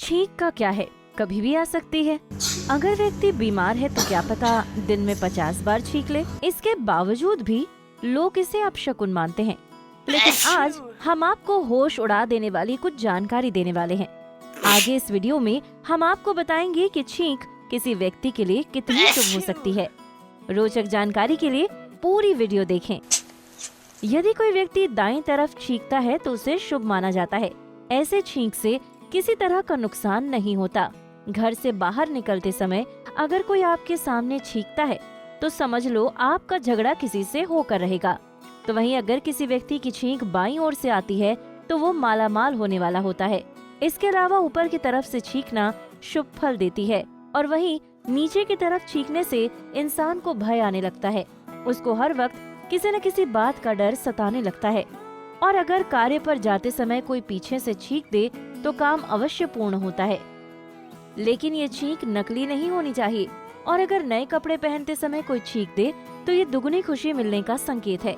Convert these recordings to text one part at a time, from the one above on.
छींक का क्या है, कभी भी आ सकती है। अगर व्यक्ति बीमार है तो क्या पता दिन में 50 बार छींक ले। इसके बावजूद भी लोग इसे अपशकुन मानते हैं। लेकिन आज हम आपको होश उड़ा देने वाली कुछ जानकारी देने वाले हैं। आगे इस वीडियो में हम आपको बताएंगे कि छींक किसी व्यक्ति के लिए कितनी शुभ हो सकती है। रोचक जानकारी के लिए पूरी वीडियो देखें। यदि कोई व्यक्ति दाईं तरफ छींकता है तो उसे शुभ माना जाता है। ऐसे छींक से किसी तरह का नुकसान नहीं होता। घर से बाहर निकलते समय अगर कोई आपके सामने छींकता है तो समझ लो आपका झगड़ा किसी से होकर रहेगा। तो वहीं अगर किसी व्यक्ति की छींक बाईं ओर से आती है तो वो मालामाल होने वाला होता है। इसके अलावा ऊपर की तरफ से छींकना शुभ फल देती है और वहीं नीचे की तरफ छींकने से इंसान को भय आने लगता है। उसको हर वक्त किसी न किसी बात का डर सताने लगता है। और अगर कार्य पर जाते समय कोई पीछे से छींक दे तो काम अवश्य पूर्ण होता है। लेकिन ये छींक नकली नहीं होनी चाहिए। और अगर नए कपड़े पहनते समय कोई छींक दे तो ये दुगनी खुशी मिलने का संकेत है।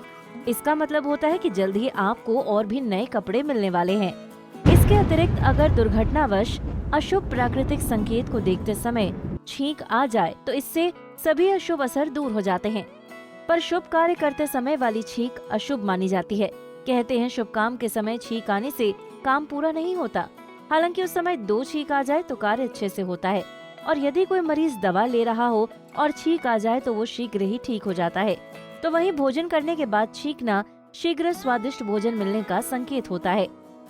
इसका मतलब होता है कि जल्द ही आपको और भी नए कपड़े मिलने वाले हैं। इसके अतिरिक्त अगर दुर्घटनावश अशुभ प्राकृतिक संकेत को देखते समय छींक आ जाए तो इससे सभी अशुभ असर दूर हो जाते हैं। पर शुभ कार्य करते समय वाली छींक अशुभ मानी जाती है। कहते हैं शुभ काम के समय छींक आने से काम पूरा नहीं होता। हालांकि उस समय 2 छींक आ जाए तो कार्य अच्छे से होता है। और यदि कोई मरीज दवा ले रहा हो और छींक आ जाए तो वो शीघ्र ही ठीक हो जाता है। तो वहीं भोजन करने के बाद छींकना शीघ्र स्वादिष्ट भोजन मिलने का संकेत होता है।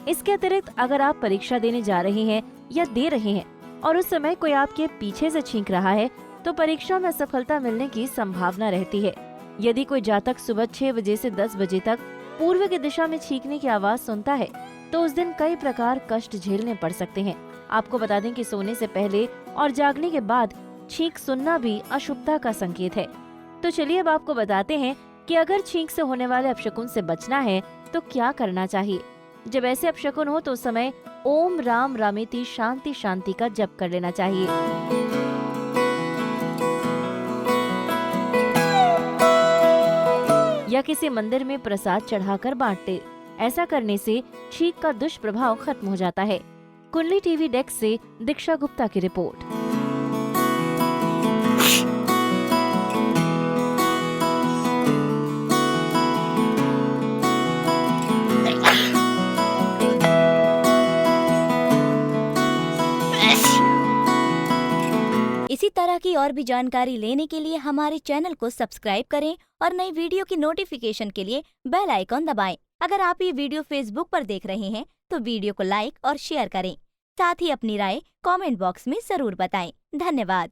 इसके अतिरिक्त अगर आप परीक्षा देने जा रहे हैं या दे रहे हैं और उस समय कोई आपके पीछे से छींक रहा है तो परीक्षा में सफलता मिलने की संभावना रहती है। यदि कोई जातक सुबह 6 बजे से 10 बजे तक पूर्व की दिशा में छींकने की आवाज सुनता है तो उस दिन कई प्रकार कष्ट झेलने पड़ सकते हैं। आपको बता दें कि सोने से पहले और जागने के बाद छींक सुनना भी अशुभता का संकेत है। तो चलिए अब आपको बताते हैं कि अगर छींक से होने वाले अपशकुन से बचना है तो क्या करना चाहिए। जब ऐसे अपशकुन हो तो उस समय ओम राम रामेति शांति शांति का जप कर लेना चाहिए। या किसी मंदिर में प्रसाद चढ़ाकर बांटते। ऐसा करने से छींक का दुष्प्रभाव खत्म हो जाता है। कुंडली टीवी डेस्क से दीक्षा गुप्ता की रिपोर्ट। इसी तरह की और भी जानकारी लेने के लिए हमारे चैनल को सब्सक्राइब करें और नई वीडियो की नोटिफिकेशन के लिए बेल आइकॉन दबाएं। अगर आप ये वीडियो फेसबुक पर देख रहे हैं तो वीडियो को लाइक और शेयर करें। साथ ही अपनी राय कमेंट बॉक्स में जरूर बताएं। धन्यवाद।